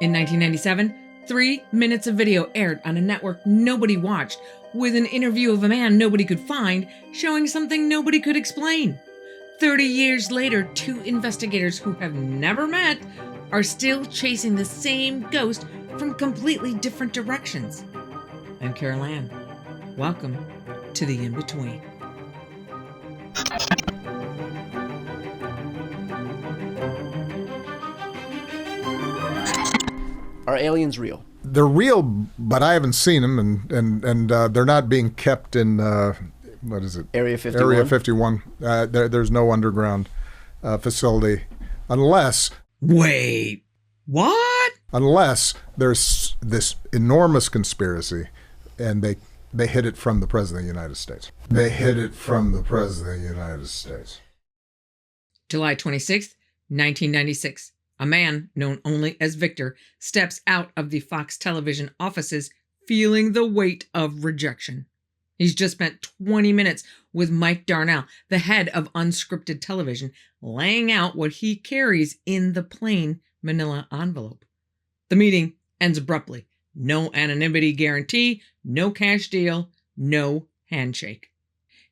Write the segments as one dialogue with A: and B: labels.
A: In 1997, 3 minutes of video aired on a network nobody watched, with an interview of a man nobody could find, showing something nobody could explain. 30 years later, 2 investigators who have never met are still chasing the same ghost from completely different directions. I'm Carol Ann. Welcome to the In-Between.
B: Are aliens real?
C: They're real, but I haven't seen them, and they're not being kept in what is it?
B: Area 51.
C: Area 51. There's no underground facility, unless.
A: Wait, what?
C: Unless there's this enormous conspiracy, and they hid it from the President of the United States. They hid it from the President of the United States.
A: July 26th, 1996. A man, known only as Victor, steps out of the Fox television offices feeling the weight of rejection. He's just spent 20 minutes with Mike Darnell, the head of unscripted television, laying out what he carries in the plain manila envelope. The meeting ends abruptly. No anonymity guarantee, no cash deal, no handshake.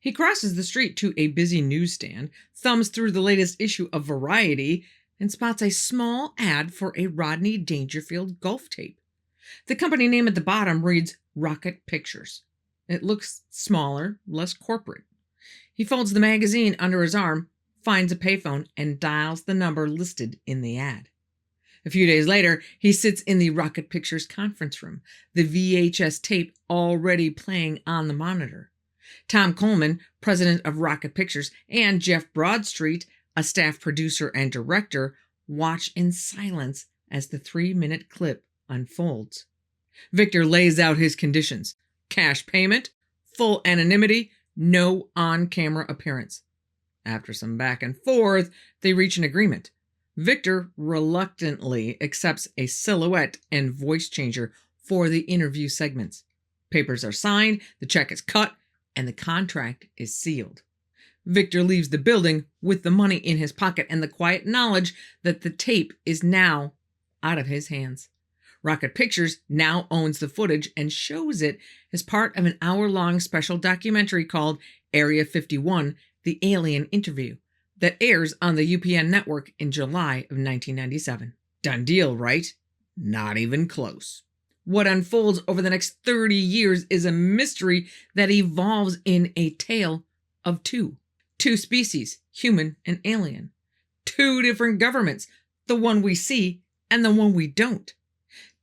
A: He crosses the street to a busy newsstand, thumbs through the latest issue of Variety, and spots a small ad for a Rodney Dangerfield golf tape. The company name at the bottom reads Rocket Pictures. It looks smaller, less corporate. He folds the magazine under his arm, finds a payphone, and dials the number listed in the ad. A few days later, he sits in the Rocket Pictures conference room, the VHS tape already playing on the monitor. Tom Coleman, president of Rocket Pictures, and Jeff Broadstreet, a staff producer and director, watch in silence as the 3-minute clip unfolds. Victor lays out his conditions: cash payment, full anonymity, no on-camera appearance. After some back and forth, they reach an agreement. Victor reluctantly accepts a silhouette and voice changer for the interview segments. Papers are signed, the check is cut, and the contract is sealed. Victor leaves the building with the money in his pocket and the quiet knowledge that the tape is now out of his hands. Rocket Pictures now owns the footage and shows it as part of an hour-long special documentary called Area 51, The Alien Interview, that airs on the UPN network in July of 1997. Done deal, right? Not even close. What unfolds over the next 30 years is a mystery that evolves in a tale of two. 2 species, human and alien. 2 different governments, the one we see and the one we don't.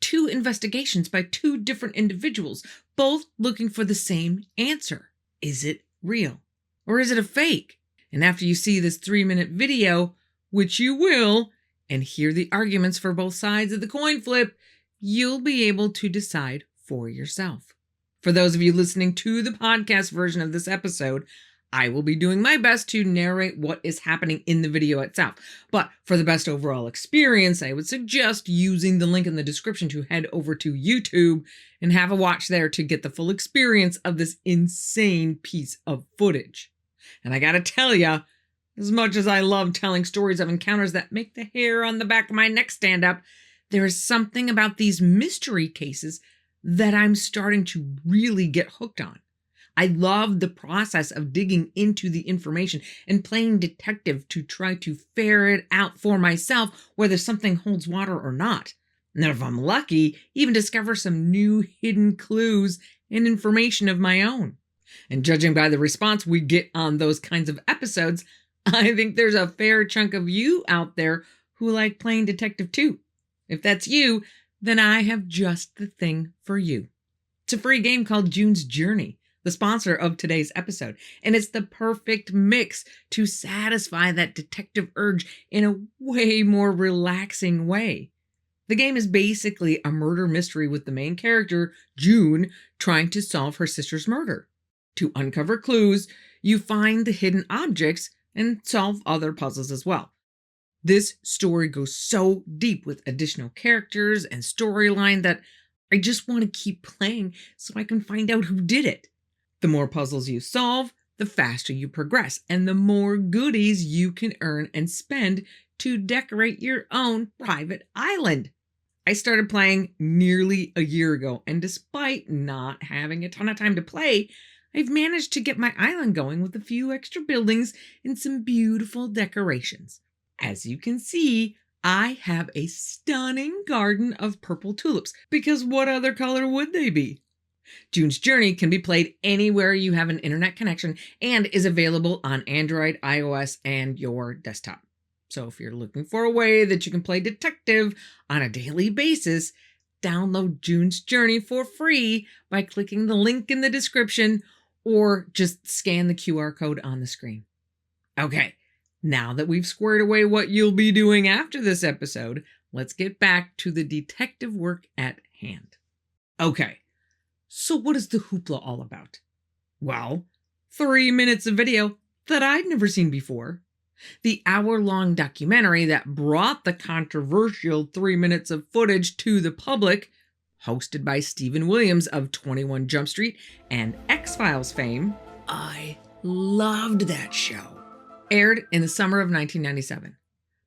A: 2 investigations by 2 different individuals, both looking for the same answer. Is it real? Or is it a fake? And after you see this 3-minute video, which you will, and hear the arguments for both sides of the coin flip, you'll be able to decide for yourself. For those of you listening to the podcast version of this episode, I will be doing my best to narrate what is happening in the video itself. But for the best overall experience, I would suggest using the link in the description to head over to YouTube and have a watch there to get the full experience of this insane piece of footage. And I gotta tell ya, as much as I love telling stories of encounters that make the hair on the back of my neck stand up, there is something about these mystery cases that I'm starting to really get hooked on. I love the process of digging into the information and playing detective to try to ferret out for myself whether something holds water or not. And if I'm lucky, even discover some new hidden clues and information of my own. And judging by the response we get on those kinds of episodes, I think there's a fair chunk of you out there who like playing detective too. If that's you, then I have just the thing for you. It's a free game called June's Journey, the sponsor of today's episode, and it's the perfect mix to satisfy that detective urge in a way more relaxing way. The game is basically a murder mystery with the main character, June, trying to solve her sister's murder. To uncover clues, you find the hidden objects and solve other puzzles as well. This story goes so deep with additional characters and storyline that I just want to keep playing so I can find out who did it. The more puzzles you solve, the faster you progress, and the more goodies you can earn and spend to decorate your own private island. I started playing nearly a year ago, and despite not having a ton of time to play, I've managed to get my island going with a few extra buildings and some beautiful decorations. As you can see, I have a stunning garden of purple tulips, because what other color would they be? June's Journey can be played anywhere you have an internet connection and is available on Android, iOS, and your desktop. So if you're looking for a way that you can play detective on a daily basis, download June's Journey for free by clicking the link in the description or just scan the QR code on the screen. Okay, now that we've squared away what you'll be doing after this episode, let's get back to the detective work at hand. Okay, so what is the hoopla all about? Well, 3 minutes of video that I'd never seen before. The hour-long documentary that brought the controversial 3 minutes of footage to the public, hosted by Stephen Williams of 21 Jump Street and X-Files fame. I loved that show. Aired in the summer of 1997.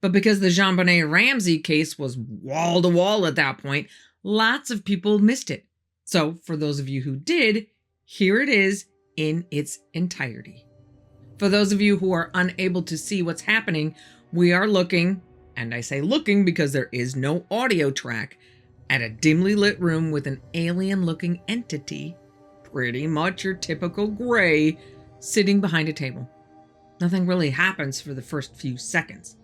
A: But because the JonBenet Ramsey case was wall-to-wall at that point, lots of people missed it. So for those of you who did, here it is in its entirety. For those of you who are unable to see what's happening, we are looking, and I say looking because there is no audio track, at a dimly lit room with an alien-looking entity, pretty much your typical gray, sitting behind a table. Nothing really happens for the first few seconds.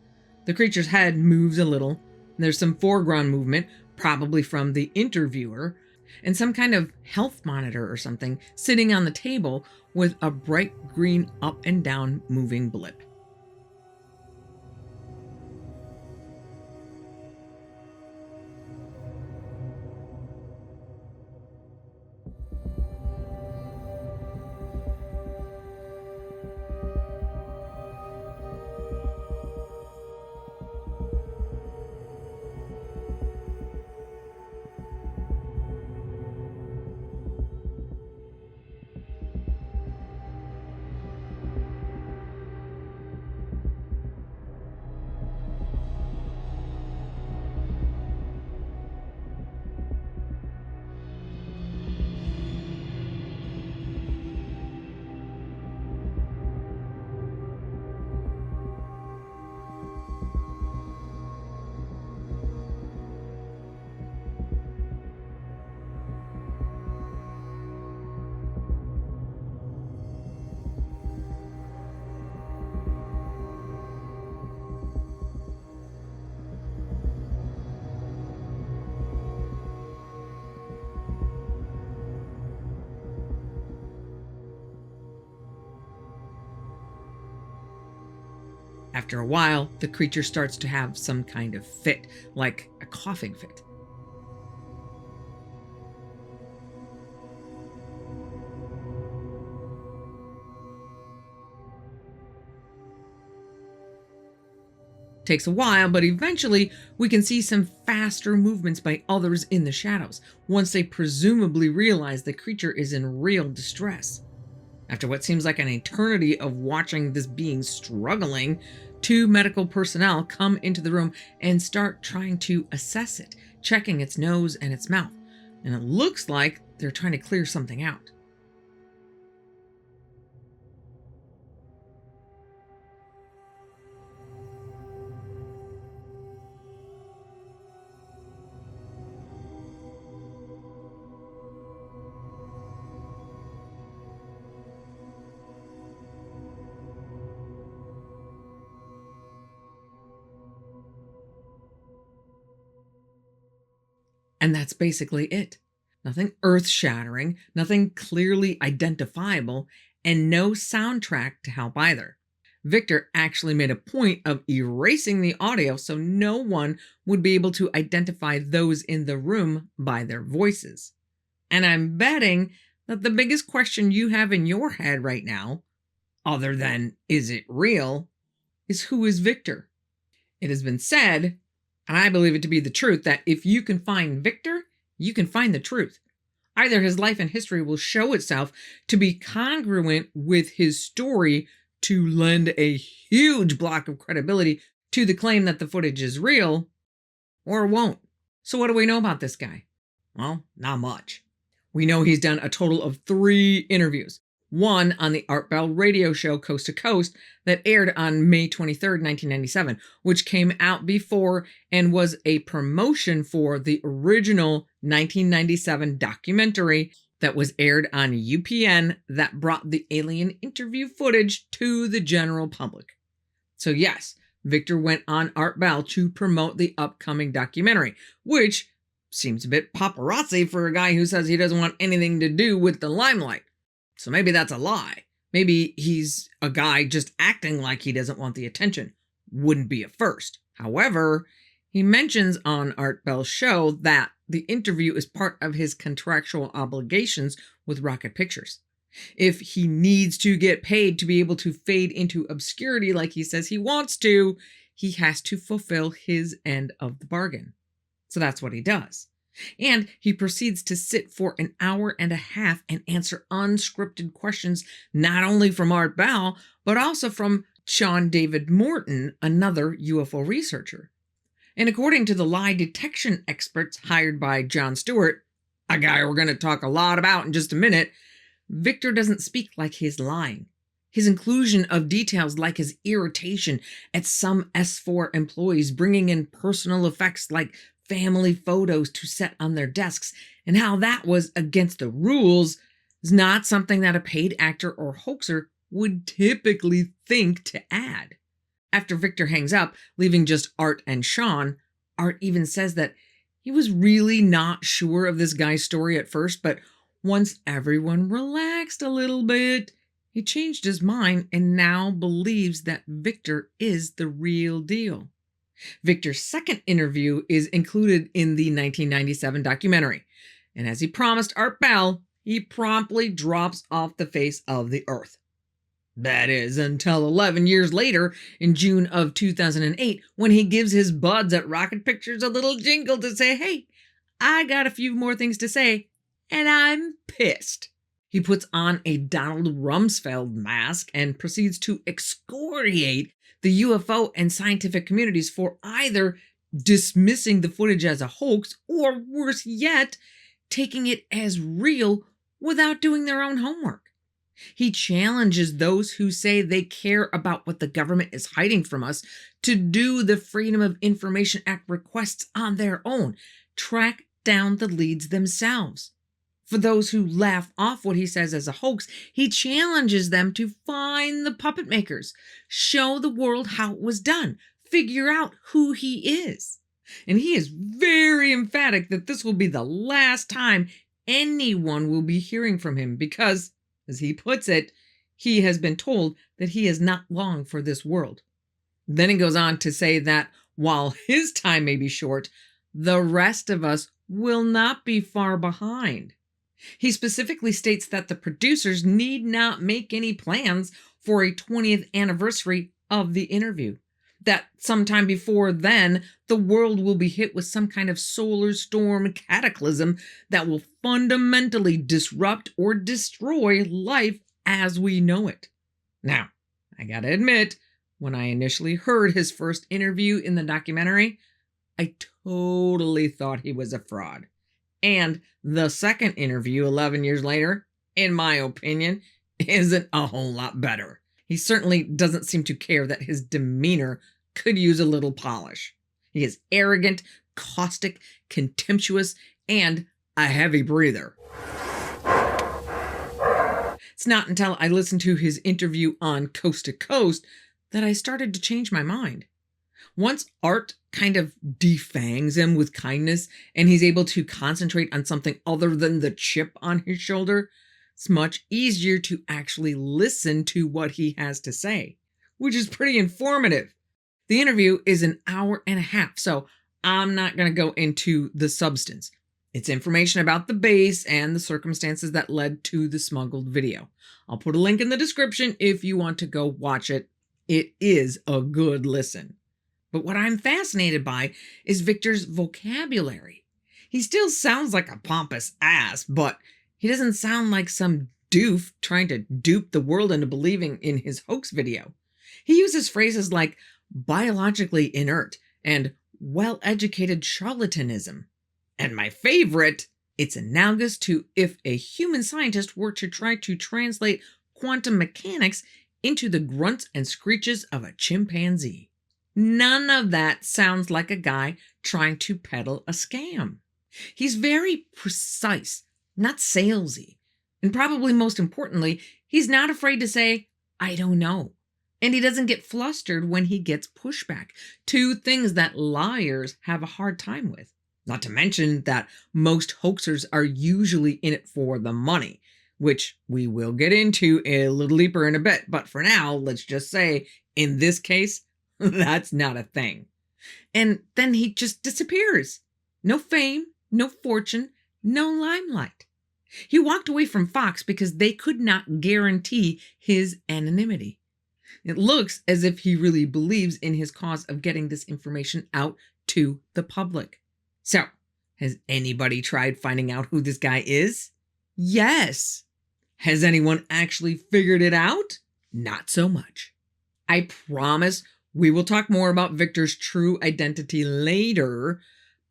A: The creature's head moves a little, and there's some foreground movement, probably from the interviewer, and some kind of health monitor or something sitting on the table with a bright green up and down moving blip. After a while, the creature starts to have some kind of fit, like a coughing fit. Takes a while, but eventually we can see some faster movements by others in the shadows, once they presumably realize the creature is in real distress. After what seems like an eternity of watching this being struggling, 2 medical personnel come into the room and start trying to assess it, checking its nose and its mouth. And it looks like they're trying to clear something out. And that's basically it. Nothing earth-shattering, nothing clearly identifiable, and no soundtrack to help either. Victor actually made a point of erasing the audio so no one would be able to identify those in the room by their voices. And I'm betting that the biggest question you have in your head right now, other than is it real, is who is Victor? It has been said, and I believe it to be the truth, that if you can find Victor, you can find the truth. Either his life and history will show itself to be congruent with his story to lend a huge block of credibility to the claim that the footage is real, or it won't. So what do we know about this guy? Well, not much. We know he's done a total of 3 interviews. One on the Art Bell radio show Coast to Coast that aired on May 23rd, 1997, which came out before and was a promotion for the original 1997 documentary that was aired on UPN that brought the alien interview footage to the general public. So yes, Victor went on Art Bell to promote the upcoming documentary, which seems a bit paparazzi for a guy who says he doesn't want anything to do with the limelight. So maybe that's a lie. Maybe he's a guy just acting like he doesn't want the attention. Wouldn't be a first. However, he mentions on Art Bell's show that the interview is part of his contractual obligations with Rocket Pictures. If he needs to get paid to be able to fade into obscurity like he says he wants to, he has to fulfill his end of the bargain. So that's what he does. And he proceeds to sit for an hour and a half and answer unscripted questions, not only from Art Bell, but also from Sean David Morton, another UFO researcher. And according to the lie detection experts hired by Jon Stewart, a guy we're going to talk a lot about in just a minute, Victor doesn't speak like he's lying. His inclusion of details like his irritation at some S4 employees bringing in personal effects like family photos to set on their desks and how that was against the rules is not something that a paid actor or hoaxer would typically think to add. After Victor hangs up, leaving just Art and Sean, Art even says that he was really not sure of this guy's story at first, but once everyone relaxed a little bit, he changed his mind and now believes that Victor is the real deal. Victor's second interview is included in the 1997 documentary, and as he promised Art Bell, he promptly drops off the face of the earth. That is, until 11 years later, in June of 2008, when he gives his buds at Rocket Pictures a little jingle to say, hey, I got a few more things to say, and I'm pissed. He puts on a Donald Rumsfeld mask and proceeds to excoriate the UFO and scientific communities for either dismissing the footage as a hoax or, worse yet, taking it as real without doing their own homework. He challenges those who say they care about what the government is hiding from us to do the Freedom of Information Act requests on their own, track down the leads themselves. For those who laugh off what he says as a hoax, he challenges them to find the puppet makers, show the world how it was done, figure out who he is. And he is very emphatic that this will be the last time anyone will be hearing from him because, as he puts it, he has been told that he is not long for this world. Then he goes on to say that while his time may be short, the rest of us will not be far behind. He specifically states that the producers need not make any plans for a 20th anniversary of the interview. That sometime before then, the world will be hit with some kind of solar storm cataclysm that will fundamentally disrupt or destroy life as we know it. Now, I gotta admit, when I initially heard his first interview in the documentary, I totally thought he was a fraud. And the second interview 11 years later, in my opinion, isn't a whole lot better. He certainly doesn't seem to care that his demeanor could use a little polish. He is arrogant, caustic, contemptuous, and a heavy breather. It's not until I listened to his interview on Coast to Coast that I started to change my mind. Once Art kind of defangs him with kindness and he's able to concentrate on something other than the chip on his shoulder, it's much easier to actually listen to what he has to say, which is pretty informative. The interview is an hour and a half, so I'm not going to go into the substance. It's information about the base and the circumstances that led to the smuggled video. I'll put a link in the description if you want to go watch it. It is a good listen. But what I'm fascinated by is Victor's vocabulary. He still sounds like a pompous ass, but he doesn't sound like some doof trying to dupe the world into believing in his hoax video. He uses phrases like biologically inert and well-educated charlatanism. And my favorite, it's analogous to if a human scientist were to try to translate quantum mechanics into the grunts and screeches of a chimpanzee. None of that sounds like a guy trying to peddle a scam. He's very precise, not salesy. And probably most importantly, he's not afraid to say, I don't know. And he doesn't get flustered when he gets pushback. Two things that liars have a hard time with. Not to mention that most hoaxers are usually in it for the money, which we will get into a little deeper in a bit. But for now, let's just say, in this case, that's not a thing. And then he just disappears. No fame, no fortune, no limelight. He walked away from Fox because they could not guarantee his anonymity. It looks as if he really believes in his cause of getting this information out to the public. So, has anybody tried finding out who this guy is? Yes. Has anyone actually figured it out? Not so much. I promise we will talk more about Victor's true identity later,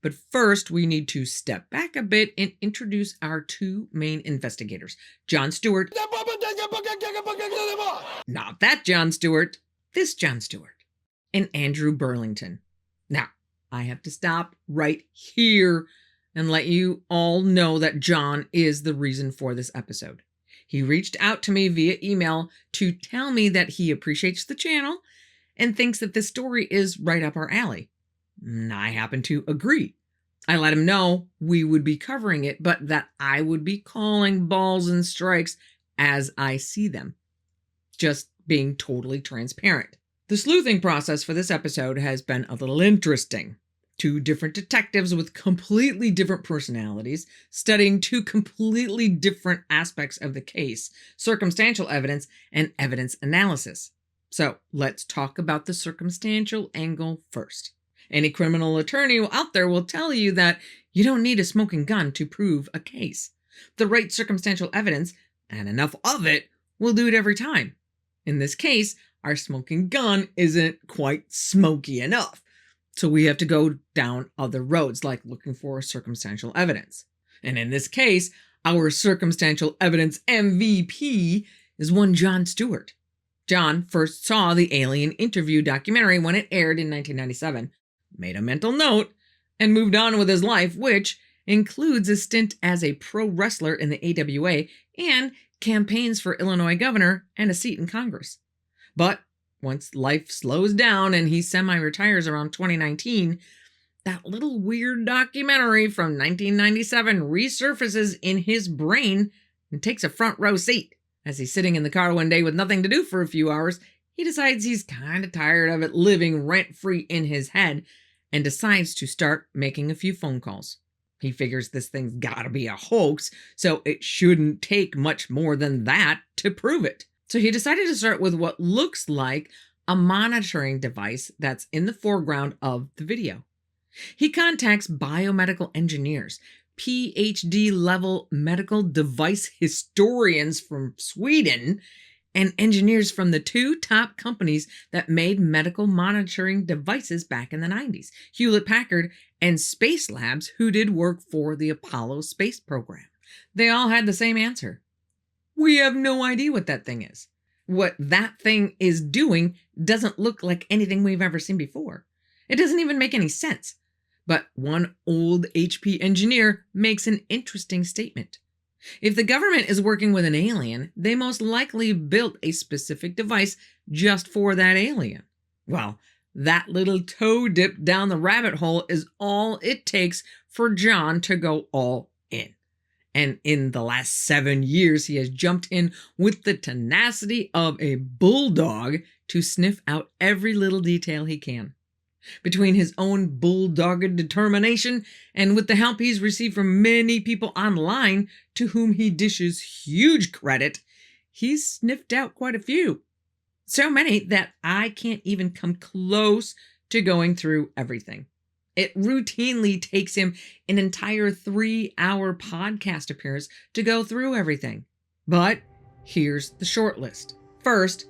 A: but first we need to step back a bit and introduce our two main investigators, Jon Stewart. Not that Jon Stewart, this Jon Stewart, and Andrew Burlington. Now, I have to stop right here and let you all know that Jon is the reason for this episode. He reached out to me via email to tell me that he appreciates the channel and thinks that this story is right up our alley. I happen to agree. I let him know we would be covering it, but that I would be calling balls and strikes as I see them. Just being totally transparent. The sleuthing process for this episode has been a little interesting. Two different detectives with completely different personalities, studying two completely different aspects of the case, circumstantial evidence and evidence analysis. So let's talk about the circumstantial angle first. Any criminal attorney out there will tell you that you don't need a smoking gun to prove a case. The right circumstantial evidence, and enough of it, will do it every time. In this case, our smoking gun isn't quite smoky enough. So we have to go down other roads, like looking for circumstantial evidence. And in this case, our circumstantial evidence MVP is one Jon Stewart. Jon first saw the Alien Interview documentary when it aired in 1997, made a mental note, and moved on with his life, which includes a stint as a pro wrestler in the AWA and campaigns for Illinois governor and a seat in Congress. But once life slows down and he semi-retires around 2019, that little weird documentary from 1997 resurfaces in his brain and takes a front row seat. As he's sitting in the car one day with nothing to do for a few hours, he decides he's kind of tired of it living rent-free in his head and decides to start making a few phone calls. He figures this thing's gotta be a hoax, so it shouldn't take much more than that to prove it. So he decided to start with what looks like a monitoring device that's in the foreground of the video. He contacts biomedical engineers, PhD level medical device historians from Sweden, and engineers from the two top companies that made medical monitoring devices back in the 90s, Hewlett-Packard and Space Labs, who did work for the Apollo space program. They all had the same answer. We have no idea what that thing is. What that thing is doing doesn't look like anything we've ever seen before. It doesn't even make any sense. But one old HP engineer makes an interesting statement. If the government is working with an alien, they most likely built a specific device just for that alien. Well, that little toe dip down the rabbit hole is all it takes for Jon to go all in. And in the last 7 years, he has jumped in with the tenacity of a bulldog to sniff out every little detail he can. Between his own bulldogged determination and with the help he's received from many people online to whom he dishes huge credit, he's sniffed out quite a few. So many that I can't even come close to going through everything. It routinely takes him an entire 3-hour podcast appearance to go through everything. But here's the short list. First,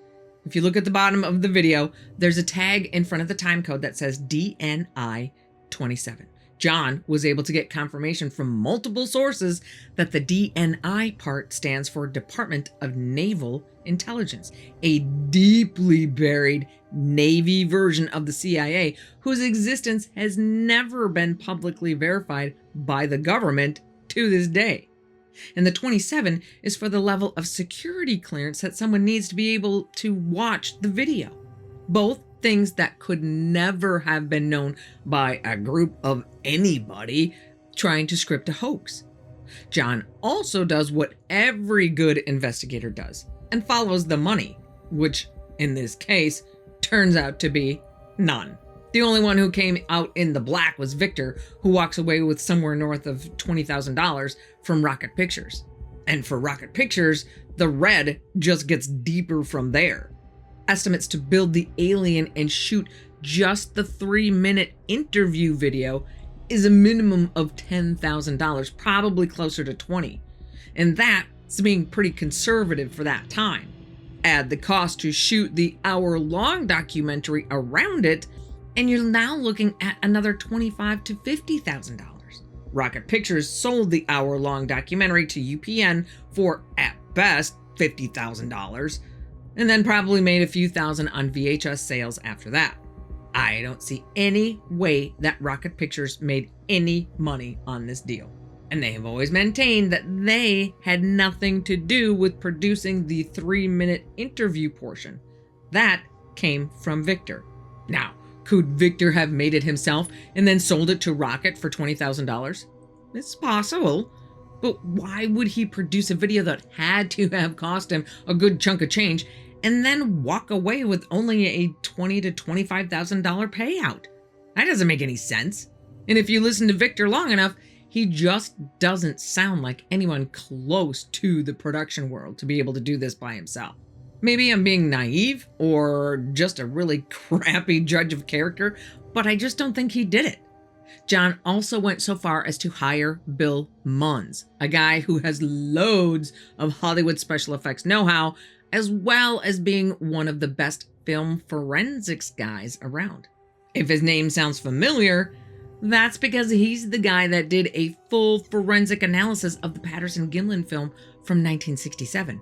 A: if you look at the bottom of the video, there's a tag in front of the time code that says DNI 27. John was able to get confirmation from multiple sources that the DNI part stands for Department of Naval Intelligence, a deeply buried Navy version of the CIA whose existence has never been publicly verified by the government to this day. And the 27 is for the level of security clearance that someone needs to be able to watch the video. Both things that could never have been known by a group of anybody trying to script a hoax. John also does what every good investigator does and follows the money, which in this case turns out to be none. The only one who came out in the black was Victor, who walks away with somewhere north of $20,000 from Rocket Pictures. And for Rocket Pictures, the red just gets deeper from there. Estimates to build the alien and shoot just the 3-minute interview video is a minimum of $10,000, probably closer to $20,000. And that's being pretty conservative for that time. Add the cost to shoot the hour-long documentary around it, and you're now looking at another $25,000 to $50,000. Rocket Pictures sold the hour-long documentary to UPN for, at best, $50,000, and then probably made a few thousand on VHS sales after that. I don't see any way that Rocket Pictures made any money on this deal. And they have always maintained that they had nothing to do with producing the 3-minute interview portion. That came from Victor. Now, could Victor have made it himself and then sold it to Rocket for $20,000? It's possible. But why would he produce a video that had to have cost him a good chunk of change and then walk away with only a $20,000 to $25,000 payout? That doesn't make any sense. And if you listen to Victor long enough, he just doesn't sound like anyone close to the production world to be able to do this by himself. Maybe I'm being naive or just a really crappy judge of character, but I just don't think he did it. John also went so far as to hire Bill Munns, a guy who has loads of Hollywood special effects know-how, as well as being one of the best film forensics guys around. If his name sounds familiar, that's because he's the guy that did a full forensic analysis of the Patterson-Gimlin film from 1967.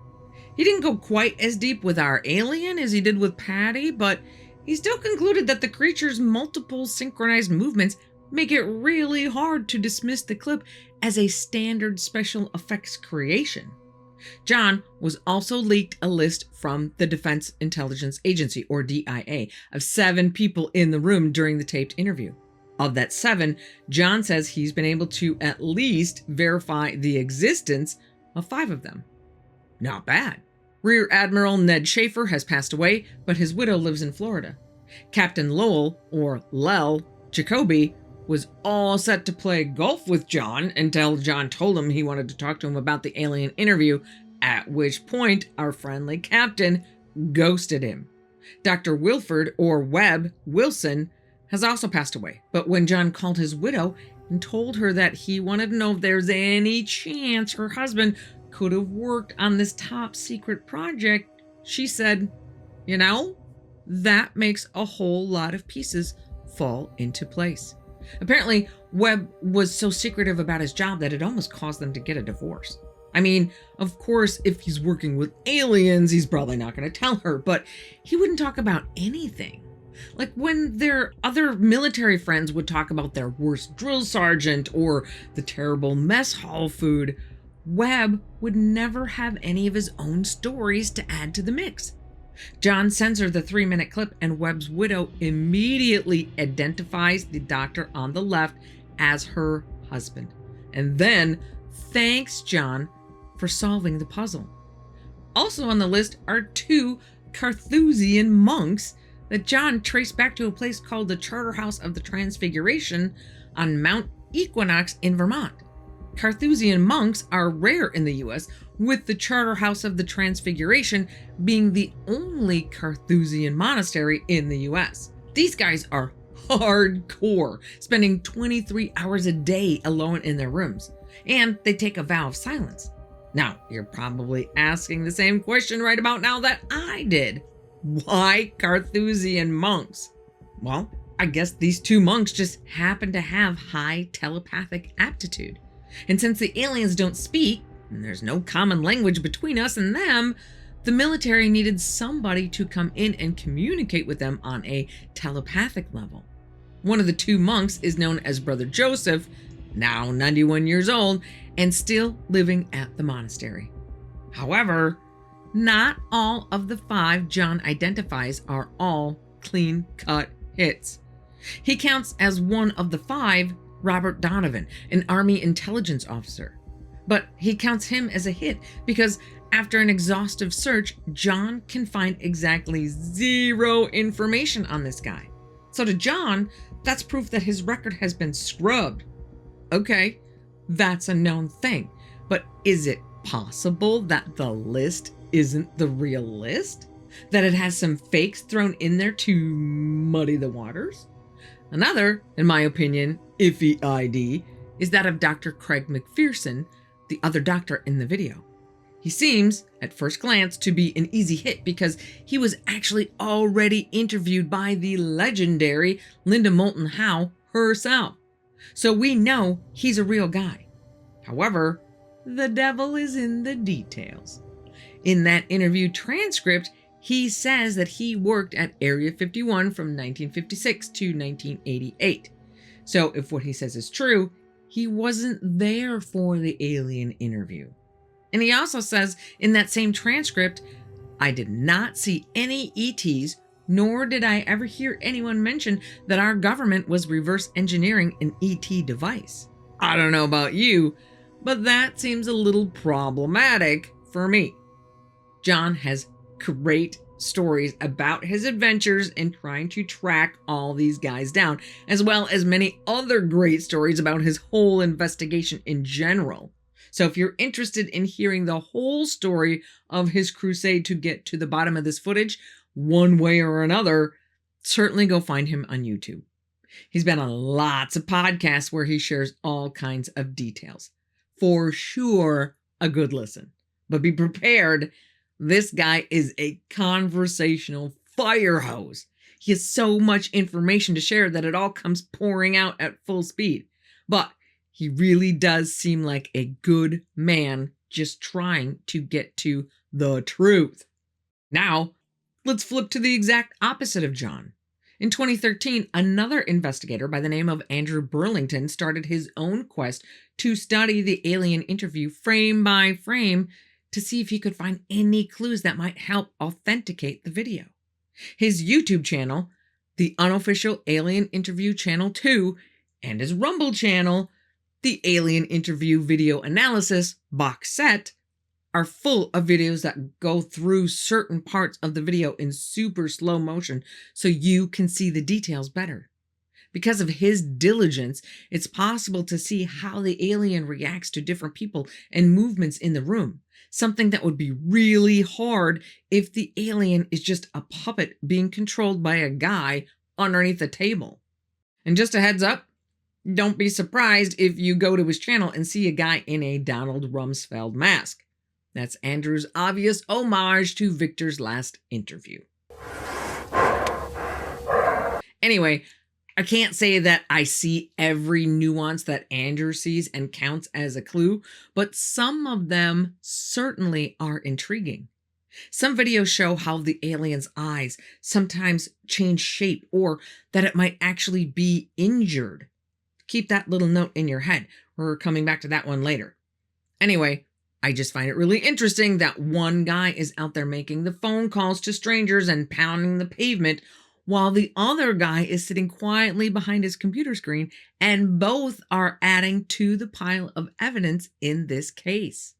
A: He didn't go quite as deep with our alien as he did with Patty, but he still concluded that the creature's multiple synchronized movements make it really hard to dismiss the clip as a standard special effects creation. John was also leaked a list from the Defense Intelligence Agency, or DIA, of 7 people in the room during the taped interview. Of that 7, John says he's been able to at least verify the existence of 5 of them. Not bad. Rear Admiral Ned Schaefer has passed away, but his widow lives in Florida. Captain Lowell, or Lel, Jacoby, was all set to play golf with John until John told him he wanted to talk to him about the alien interview, at which point our friendly captain ghosted him. Dr. Wilford, or Webb, Wilson, has also passed away, but when John called his widow and told her that he wanted to know if there's any chance her husband could have worked on this top secret project, she said, "You know, that makes a whole lot of pieces fall into place." Apparently, Webb was so secretive about his job that it almost caused them to get a divorce. I mean, of course, if he's working with aliens, he's probably not going to tell her, but he wouldn't talk about anything. Like when their other military friends would talk about their worst drill sergeant or the terrible mess hall food, Webb would never have any of his own stories to add to the mix. John censored the 3-minute clip, and Webb's widow immediately identifies the doctor on the left as her husband, and then thanks John for solving the puzzle. Also on the list are 2 Carthusian monks that John traced back to a place called the Charterhouse of the Transfiguration on Mount Equinox in Vermont. Carthusian monks are rare in the US, with the Charterhouse of the Transfiguration being the only Carthusian monastery in the US. These guys are hardcore, spending 23 hours a day alone in their rooms, and they take a vow of silence. Now, you're probably asking the same question right about now that I did. Why Carthusian monks? Well, I guess these two monks just happen to have high telepathic aptitude. And since the aliens don't speak, and there's no common language between us and them, the military needed somebody to come in and communicate with them on a telepathic level. One of the two monks is known as Brother Joseph, now 91 years old, and still living at the monastery. However, not all of the 5 John identifies are all clean-cut hits. He counts as one of the 5 Robert Donovan, an Army intelligence officer. But he counts him as a hit because after an exhaustive search, John can find exactly 0 information on this guy. So to John, that's proof that his record has been scrubbed. Okay, that's a known thing. But is it possible that the list isn't the real list? That it has some fakes thrown in there to muddy the waters? Another, in my opinion, iffy ID is that of Dr. Craig McPherson, the other doctor in the video. He seems, at first glance, to be an easy hit because he was actually already interviewed by the legendary Linda Moulton Howe herself. So we know he's a real guy. However, the devil is in the details. In that interview transcript, he says that he worked at Area 51 from 1956 to 1988. So if what he says is true, he wasn't there for the alien interview. And he also says in that same transcript, I did not see any ETs, nor did I ever hear anyone mention that our government was reverse engineering an ET device. I don't know about you, but that seems a little problematic for me. John has great stories about his adventures in trying to track all these guys down, as well as many other great stories about his whole investigation in general. So if you're interested in hearing the whole story of his crusade to get to the bottom of this footage, one way or another, certainly go find him on YouTube. He's been on lots of podcasts where he shares all kinds of details. For sure, a good listen. But be prepared. This guy is a conversational fire hose. He has so much information to share that it all comes pouring out at full speed. But he really does seem like a good man just trying to get to the truth. Now, let's flip to the exact opposite of John. In 2013, another investigator by the name of Andrew Burlington started his own quest to study the alien interview frame by frame to see if he could find any clues that might help authenticate the video. His YouTube channel, the Unofficial Alien Interview Channel 2, and his Rumble channel, the Alien Interview Video Analysis Box Set, are full of videos that go through certain parts of the video in super slow motion so you can see the details better. Because of his diligence, it's possible to see how the alien reacts to different people and movements in the room, something that would be really hard if the alien is just a puppet being controlled by a guy underneath a table. And just a heads up, don't be surprised if you go to his channel and see a guy in a Donald Rumsfeld mask. That's Andrew's obvious homage to Victor's last interview. Anyway, I can't say that I see every nuance that Andrew sees and counts as a clue, but some of them certainly are intriguing. Some videos show how the alien's eyes sometimes change shape or that it might actually be injured. Keep that little note in your head. We're coming back to that one later. Anyway, I just find it really interesting that one guy is out there making the phone calls to strangers and pounding the pavement while the other guy is sitting quietly behind his computer screen, and both are adding to the pile of evidence in this case.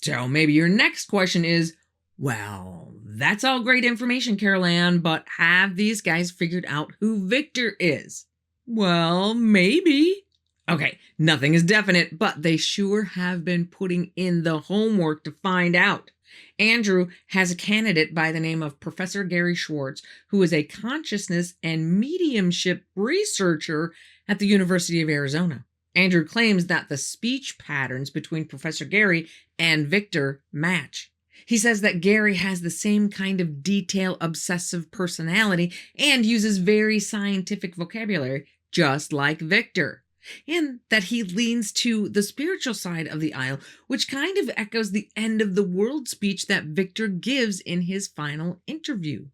A: So maybe your next question is, well, that's all great information, Carol Ann, but have these guys figured out who Victor is? Well, maybe. Okay, nothing is definite, but they sure have been putting in the homework to find out. Andrew has a candidate by the name of Professor Gary Schwartz, who is a consciousness and mediumship researcher at the University of Arizona. Andrew claims that the speech patterns between Professor Gary and Victor match. He says that Gary has the same kind of detail-obsessive personality and uses very scientific vocabulary, just like Victor, and that he leans to the spiritual side of the aisle, which kind of echoes the end of the world speech that Victor gives in his final interview.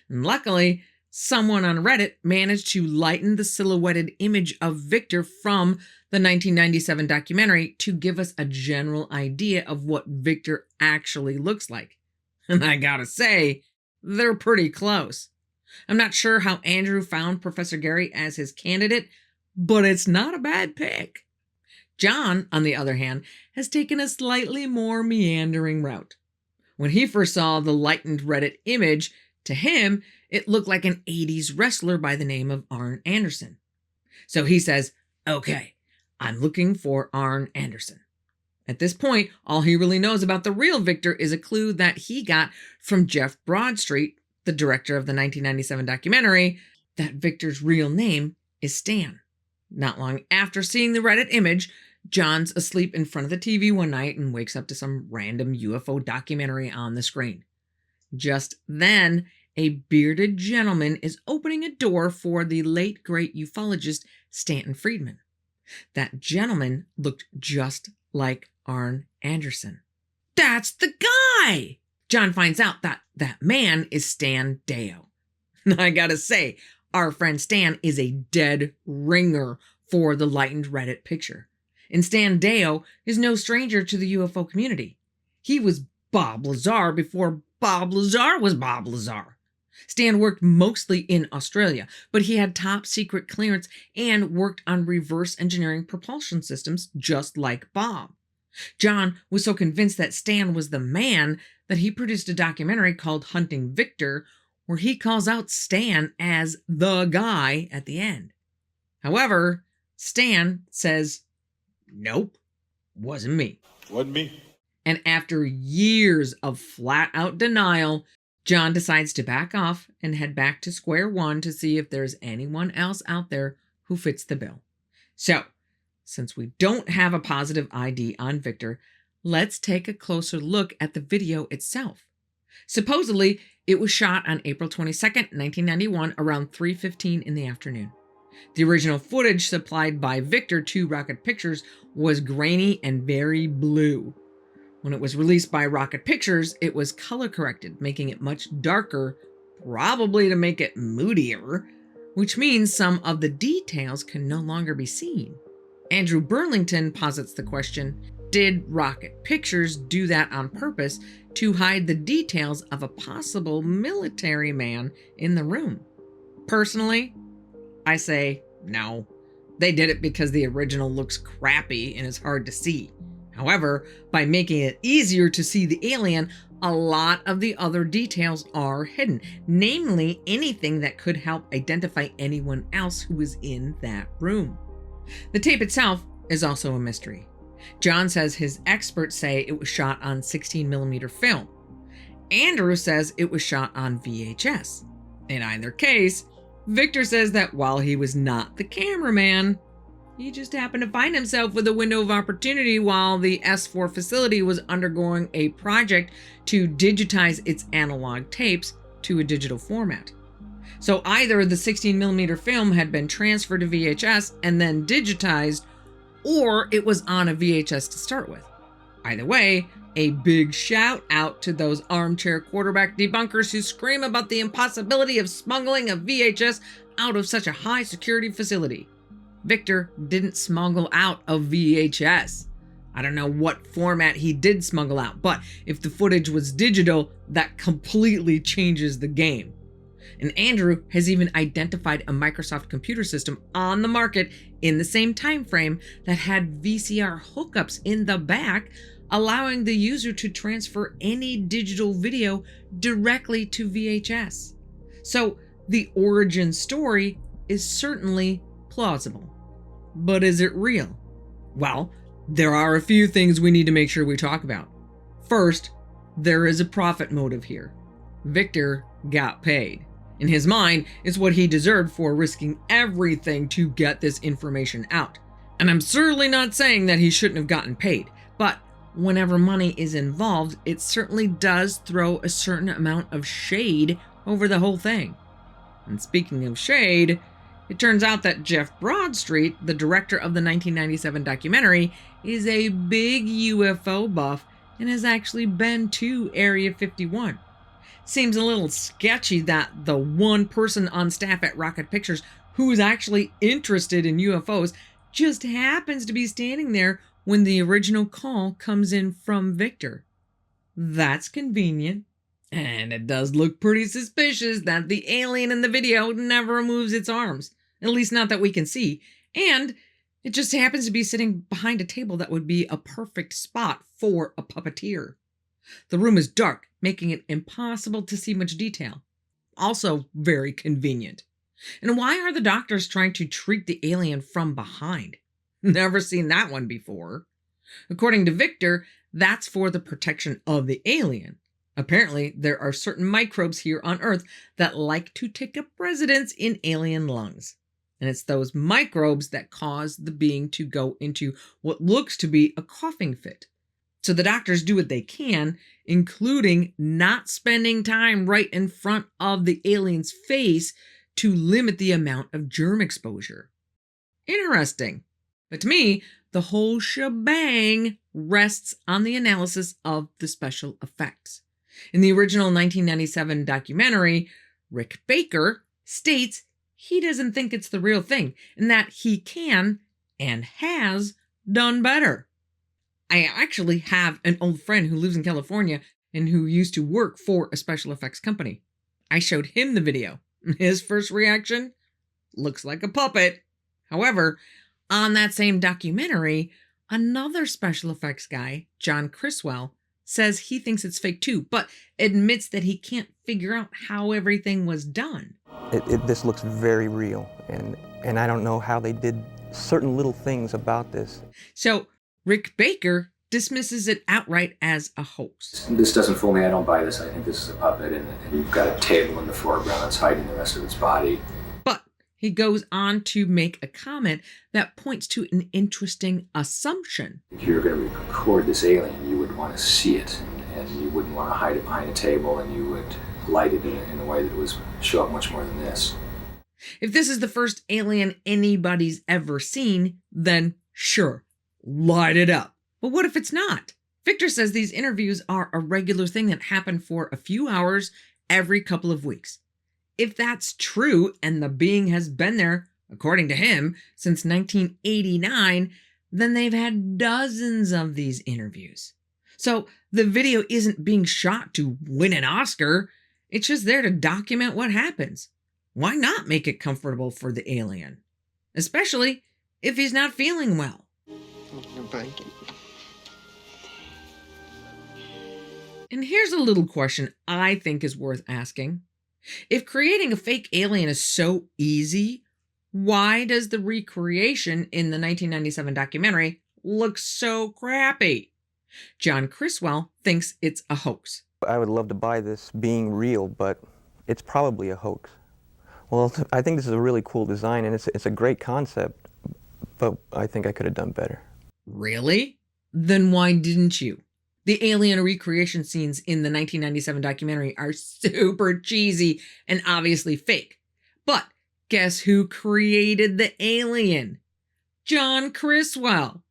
A: And luckily, someone on Reddit managed to lighten the silhouetted image of Victor from the 1997 documentary to give us a general idea of what Victor actually looks like. And I gotta say, they're pretty close. I'm not sure how Andrew found Professor Gary as his candidate, but it's not a bad pick. John, on the other hand, has taken a slightly more meandering route. When he first saw the lightened Reddit image, to him, it looked like an 80s wrestler by the name of Arn Anderson. So he says, okay, I'm looking for Arn Anderson. At this point, all he really knows about the real Victor is a clue that he got from Jeff Broadstreet, the director of the 1997 documentary, that Victor's real name is Stan. Not long after seeing the Reddit image, John's asleep in front of the TV one night and wakes up to some random UFO documentary on the screen. Just then, a bearded gentleman is opening a door for the late great ufologist Stanton Friedman. That gentleman looked just like Arn Anderson. That's the guy! John finds out that that man is Stan Deyo. I gotta say, our friend Stan is a dead ringer for the lightened Reddit picture. And Stan Deyo is no stranger to the UFO community. He was Bob Lazar before Bob Lazar was Bob Lazar. Stan worked mostly in Australia, but he had top secret clearance and worked on reverse engineering propulsion systems just like Bob. John was so convinced that Stan was the man that he produced a documentary called Hunting Victor, where he calls out Stan as the guy at the end. However, Stan says, nope, wasn't me.
B: Wasn't me.
A: And after years of flat-out denial, John decides to back off and head back to square one to see if there's anyone else out there who fits the bill. So, since we don't have a positive ID on Victor, let's take a closer look at the video itself. Supposedly, it was shot on April 22nd, 1991, around 3:15 in the afternoon. The original footage supplied by Victor to Rocket Pictures was grainy and very blue. When it was released by Rocket Pictures, it was color corrected, making it much darker, probably to make it moodier, which means some of the details can no longer be seen. Andrew Burlington posits the question, did Rocket Pictures do that on purpose to hide the details of a possible military man in the room? Personally, I say no. They did it because the original looks crappy and is hard to see. However, by making it easier to see the alien, a lot of the other details are hidden, namely anything that could help identify anyone else who was in that room. The tape itself is also a mystery. John says his experts say it was shot on 16mm film. Andrew says it was shot on VHS. In either case, Victor says that while he was not the cameraman, he just happened to find himself with a window of opportunity while the S4 facility was undergoing a project to digitize its analog tapes to a digital format. So either the 16mm film had been transferred to VHS and then digitized, or it was on a VHS to start with. Either way, a big shout out to those armchair quarterback debunkers who scream about the impossibility of smuggling a VHS out of such a high security facility. Victor didn't smuggle out a VHS. I don't know what format he did smuggle out, but if the footage was digital, that completely changes the game. And Andrew has even identified a Microsoft computer system on the market in the same time frame that had VCR hookups in the back, allowing the user to transfer any digital video directly to VHS. So the origin story is certainly plausible. But is it real? Well, there are a few things we need to make sure we talk about. First, there is a profit motive here. Victor got paid. In his mind, it's what he deserved for risking everything to get this information out. And I'm certainly not saying that he shouldn't have gotten paid, but whenever money is involved, it certainly does throw a certain amount of shade over the whole thing. And speaking of shade, it turns out that Jeff Broadstreet, the director of the 1997 documentary, is a big UFO buff and has actually been to Area 51. Seems a little sketchy that the one person on staff at Rocket Pictures who's actually interested in UFOs just happens to be standing there when the original call comes in from Victor. That's convenient. And it does look pretty suspicious that the alien in the video never moves its arms. At least not that we can see. And it just happens to be sitting behind a table that would be a perfect spot for a puppeteer. The room is dark, making it impossible to see much detail. Also very convenient. And why are the doctors trying to treat the alien from behind? Never seen that one before. According to Victor, that's for the protection of the alien. Apparently, there are certain microbes here on Earth that like to take up residence in alien lungs. And it's those microbes that cause the being to go into what looks to be a coughing fit. So the doctors do what they can, including not spending time right in front of the alien's face to limit the amount of germ exposure. Interesting. But to me, the whole shebang rests on the analysis of the special effects. In the original 1997 documentary, Rick Baker states he doesn't think it's the real thing and that he can and has done better. I actually have an old friend who lives in California and who used to work for a special effects company. I showed him the video. His first reaction? Looks like a puppet. However, on that same documentary, another special effects guy, John Criswell, says he thinks it's fake too, but admits that he can't figure out how everything was done.
B: This looks very real, and I don't know how they did certain little things about this.
A: So Rick Baker dismisses it outright as a hoax.
D: This doesn't fool me, I don't buy this, I think this is a puppet, and you've got a table in the foreground that's hiding the rest of its body.
A: But he goes on to make a comment that points to an interesting assumption.
D: If you were going to record this alien, you would want to see it, and you wouldn't want to hide it behind a table, and you would light it in a way that would show up much more than this.
A: If this is the first alien anybody's ever seen, then sure, light it up. But what if it's not? Victor says these interviews are a regular thing that happen for a few hours every couple of weeks. If that's true, and the being has been there, according to him, since 1989, then they've had dozens of these interviews. So the video isn't being shot to win an Oscar. It's just there to document what happens. Why not make it comfortable for the alien? Especially if he's not feeling well. And here's a little question I think is worth asking. If creating a fake alien is so easy, why does the recreation in the 1997 documentary look so crappy? John Criswell thinks it's a hoax.
B: I would love to buy this being real, but it's probably a hoax. Well, I think this is a really cool design, and it's a great concept, but I think I could have done better.
A: Really? Then why didn't you? The alien recreation scenes in the 1997 documentary are super cheesy and obviously fake. But guess who created the alien? John Criswell.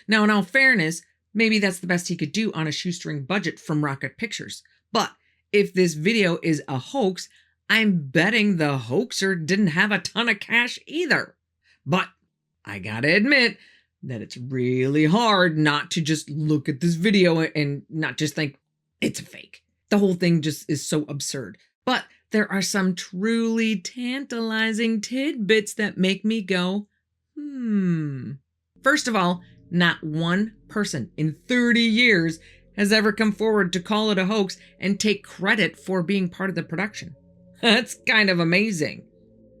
A: Now, in all fairness, maybe that's the best he could do on a shoestring budget from Rocket Pictures. But if this video is a hoax, I'm betting the hoaxer didn't have a ton of cash either. But I gotta admit that it's really hard not to just look at this video and not just think it's a fake. The whole thing just is so absurd. But there are some truly tantalizing tidbits that make me go, First of all, not one person in 30 years has ever come forward to call it a hoax and take credit for being part of the production. That's kind of amazing.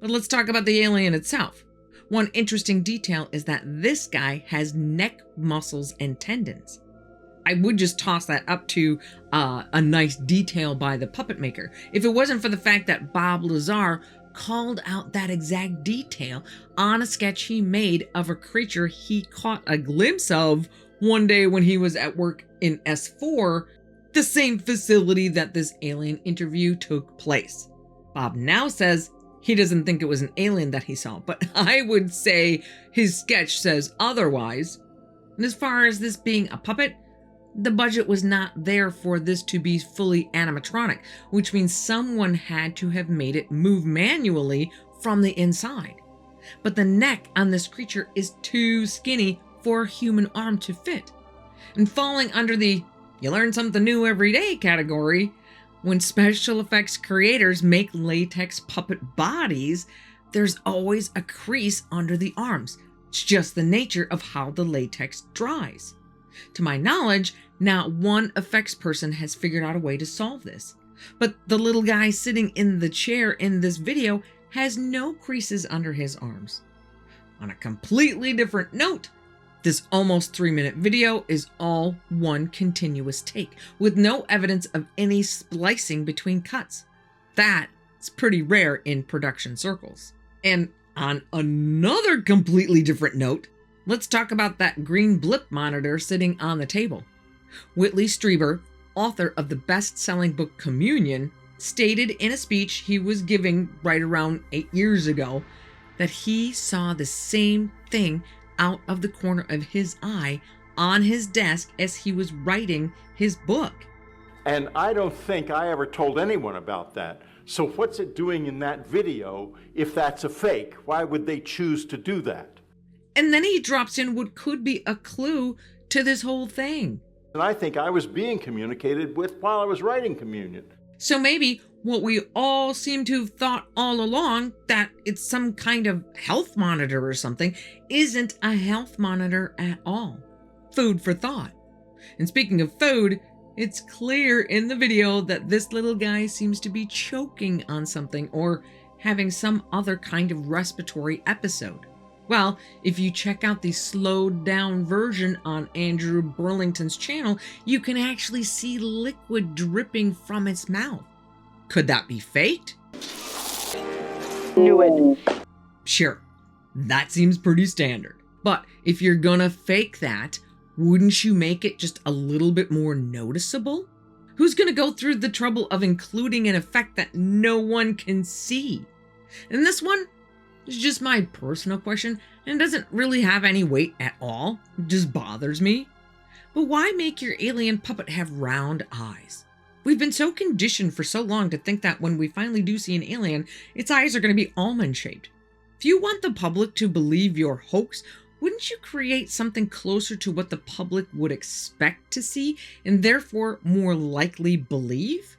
A: But let's talk about the alien itself. One interesting detail is that this guy has neck muscles and tendons. I would just toss that up to a nice detail by the puppet maker. If it wasn't for the fact that Bob Lazar called out that exact detail on a sketch he made of a creature he caught a glimpse of one day when he was at work in S4, the same facility that this alien interview took place. Bob now says he doesn't think it was an alien that he saw, but I would say his sketch says otherwise. And as far as this being a puppet, the budget was not there for this to be fully animatronic, which means someone had to have made it move manually from the inside. But the neck on this creature is too skinny for a human arm to fit. And falling under the "you learn something new every day" category, when special effects creators make latex puppet bodies, there's always a crease under the arms. It's just the nature of how the latex dries. To my knowledge, not one effects person has figured out a way to solve this. But the little guy sitting in the chair in this video has no creases under his arms. On a completely different note, this almost 3-minute video is all one continuous take, with no evidence of any splicing between cuts. That's pretty rare in production circles. And on another completely different note, let's talk about that green blip monitor sitting on the table. Whitley Strieber, author of the best-selling book Communion, stated in a speech he was giving right around 8 years ago that he saw the same thing out of the corner of his eye on his desk as he was writing his book.
E: And I don't think I ever told anyone about that. So what's it doing in that video if that's a fake? Why would they choose to do that?
A: And then he drops in what could be a clue to this whole thing.
E: And I think I was being communicated with while I was writing Communion.
A: So maybe what we all seem to have thought all along, that it's some kind of health monitor or something, isn't a health monitor at all. Food for thought. And speaking of food, it's clear in the video that this little guy seems to be choking on something or having some other kind of respiratory episode. Well, if you check out the slowed down version on Andrew Burlington's channel, you can actually see liquid dripping from its mouth. Could that be faked?
F: Knew it.
A: Sure, that seems pretty standard. But if you're gonna fake that, wouldn't you make it just a little bit more noticeable? Who's gonna go through the trouble of including an effect that no one can see? And this one is just my personal question, and it doesn't really have any weight at all. It just bothers me. But why make your alien puppet have round eyes? We've been so conditioned for so long to think that when we finally do see an alien, its eyes are going to be almond-shaped. If you want the public to believe your hoax, wouldn't you create something closer to what the public would expect to see and therefore more likely believe?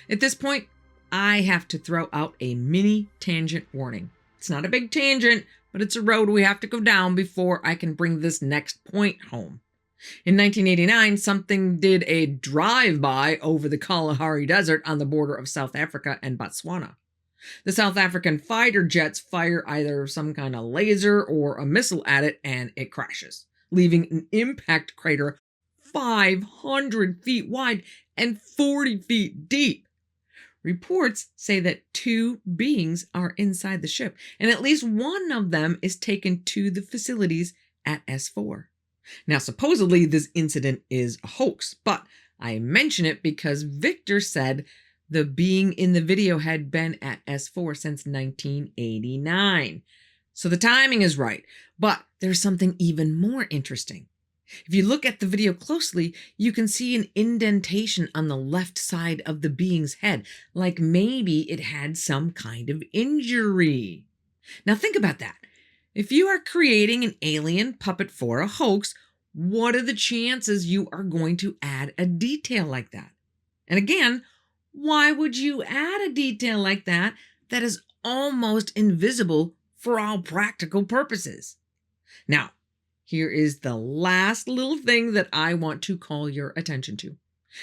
A: At this point, I have to throw out a mini tangent warning. It's not a big tangent, but it's a road we have to go down before I can bring this next point home. In 1989, something did a drive-by over the Kalahari Desert on the border of South Africa and Botswana. The South African fighter jets fire either some kind of laser or a missile at it, and it crashes, leaving an impact crater 500 feet wide and 40 feet deep. Reports say that 2 beings are inside the ship, and at least one of them is taken to the facilities at S4. Now, supposedly this incident is a hoax, but I mention it because Victor said the being in the video had been at S4 since 1989. So the timing is right, but there's something even more interesting. If you look at the video closely, you can see an indentation on the left side of the being's head, like maybe it had some kind of injury. Now think about that. If you are creating an alien puppet for a hoax, what are the chances you are going to add a detail like that? And again, why would you add a detail like that that is almost invisible for all practical purposes? Now, here is the last little thing that I want to call your attention to.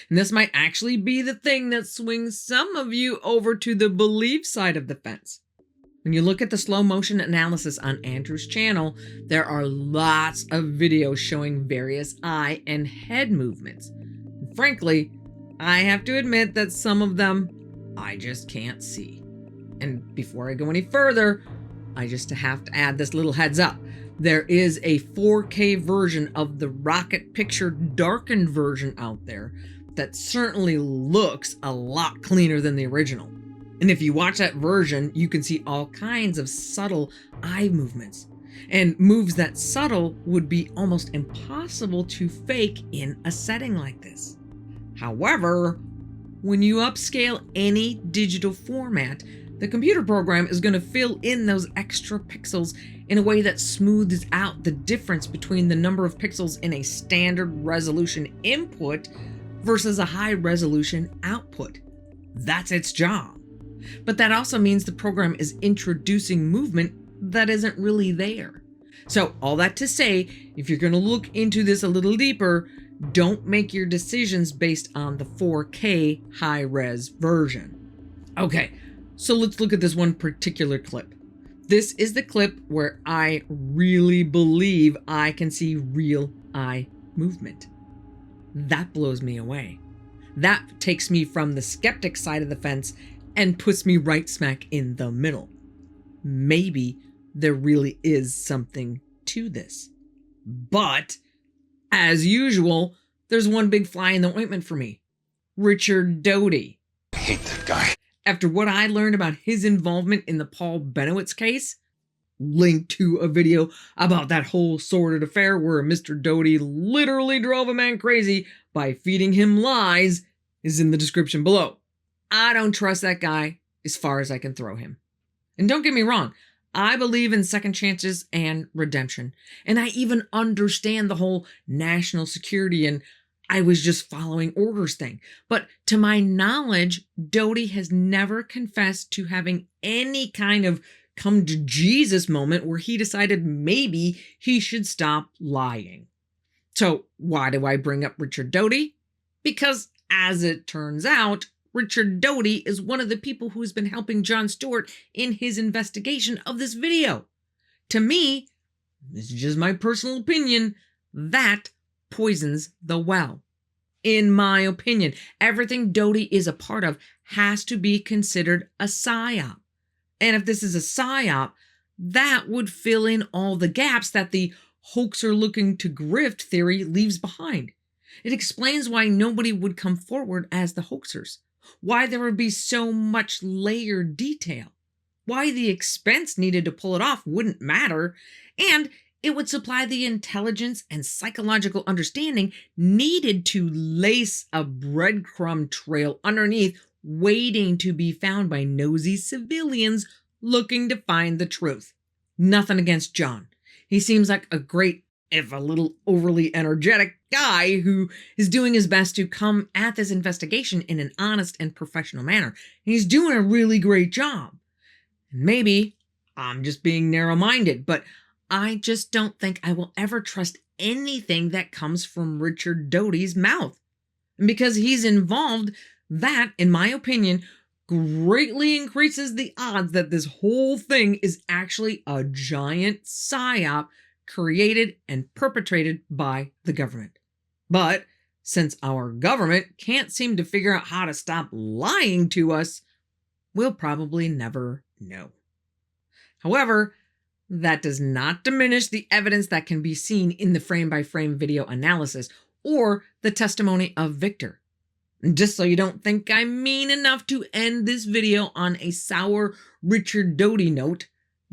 A: And this might actually be the thing that swings some of you over to the belief side of the fence. When you look at the slow motion analysis on Andrew's channel, there are lots of videos showing various eye and head movements. And frankly, I have to admit that some of them I just can't see. And before I go any further, I just have to add this little heads up. There is a 4K version of the rocket picture darkened version out there that certainly looks a lot cleaner than the original. And if you watch that version, you can see all kinds of subtle eye movements, and moves that subtle would be almost impossible to fake in a setting like this. However, when you upscale any digital format, the computer program is going to fill in those extra pixels in a way that smooths out the difference between the number of pixels in a standard resolution input versus a high resolution output. That's its job. But that also means the program is introducing movement that isn't really there. So all that to say, if you're going to look into this a little deeper, don't make your decisions based on the 4K high-res version. Okay, so let's look at this one particular clip. This is the clip where I really believe I can see real eye movement. That blows me away. That takes me from the skeptic side of the fence and puts me right smack in the middle. Maybe there really is something to this. But, as usual, there's one big fly in the ointment for me. Richard Doty.
F: I hate that guy.
A: After what I learned about his involvement in the Paul Benowitz case, linked to a video about that whole sordid affair where Mr. Doty literally drove a man crazy by feeding him lies, is in the description below. I don't trust that guy as far as I can throw him. And don't get me wrong, I believe in second chances and redemption. And I even understand the whole national security and I was just following orders thing. But to my knowledge, Doty has never confessed to having any kind of come to Jesus moment where he decided maybe he should stop lying. So why do I bring up Richard Doty? Because as it turns out, Richard Doty is one of the people who's been helping Jon Stewart in his investigation of this video. To me, this is just my personal opinion, that poisons the well. In my opinion, everything Doty is a part of has to be considered a psyop. And if this is a psyop, that would fill in all the gaps that the hoaxer looking to grift theory leaves behind. It explains why nobody would come forward as the hoaxers, why there would be so much layered detail, why the expense needed to pull it off wouldn't matter, and it would supply the intelligence and psychological understanding needed to lace a breadcrumb trail underneath, waiting to be found by nosy civilians looking to find the truth. Nothing against Jon. He seems like a great, if a little overly energetic guy who is doing his best to come at this investigation in an honest and professional manner. He's doing a really great job. Maybe I'm just being narrow-minded, but I just don't think I will ever trust anything that comes from Richard Doty's mouth. And because he's involved, that, in my opinion, greatly increases the odds that this whole thing is actually a giant psyop created and perpetrated by the government. But since our government can't seem to figure out how to stop lying to us, we'll probably never know. However, that does not diminish the evidence that can be seen in the frame-by-frame video analysis or the testimony of Victor. Just so you don't think I'm mean enough to end this video on a sour Richard Doty note,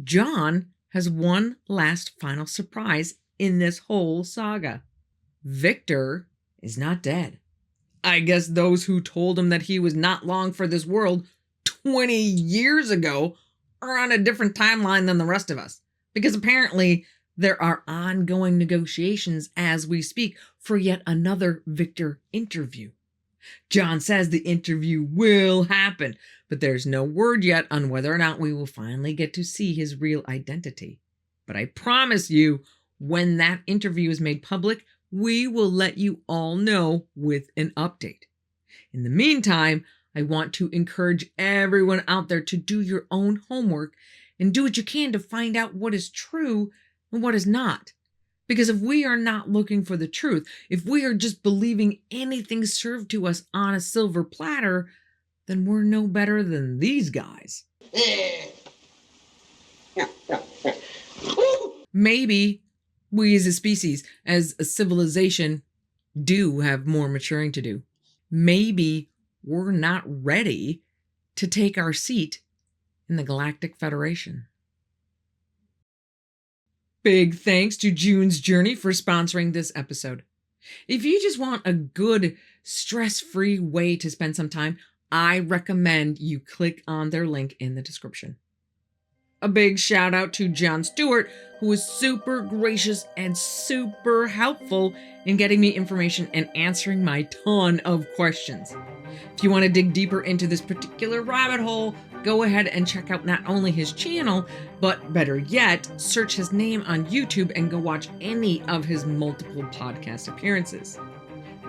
A: Jon has one last final surprise in this whole saga. Victor is not dead. I guess those who told him that he was not long for this world 20 years ago are on a different timeline than the rest of us. Because apparently there are ongoing negotiations as we speak for yet another Victor interview. Jon says the interview will happen, but there's no word yet on whether or not we will finally get to see his real identity. But I promise you, when that interview is made public, we will let you all know with an update. In the meantime, I want to encourage everyone out there to do your own homework and do what you can to find out what is true and what is not. Because if we are not looking for the truth, if we are just believing anything served to us on a silver platter, then we're no better than these guys. Maybe we as a species, as a civilization, do have more maturing to do. Maybe we're not ready to take our seat in the Galactic Federation. Big thanks to June's Journey for sponsoring this episode. If you just want a good, stress-free way to spend some time, I recommend you click on their link in the description. A big shout out to John Stewart, who was super gracious and super helpful in getting me information and answering my ton of questions. If you want to dig deeper into this particular rabbit hole, go ahead and check out not only his channel, but better yet, search his name on YouTube and go watch any of his multiple podcast appearances.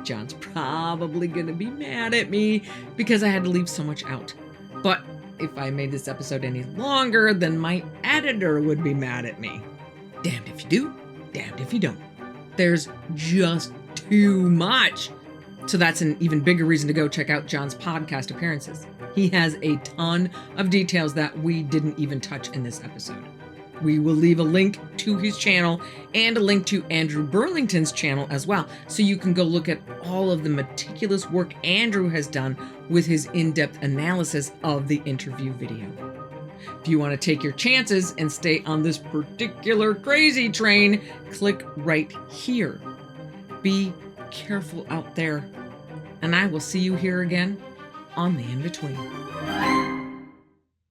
A: John's probably going to be mad at me because I had to leave so much out. But if I made this episode any longer, then my editor would be mad at me. Damned if you do, damned if you don't. There's just too much. So that's an even bigger reason to go check out John's podcast appearances. He has a ton of details that we didn't even touch in this episode. We will leave a link to his channel and a link to Andrew Burlington's channel as well, so you can go look at all of the meticulous work Andrew has done with his in-depth analysis of the interview video. If you want to take your chances and stay on this particular crazy train, click right here. Be careful out there, and I will see you here again on the In-Between.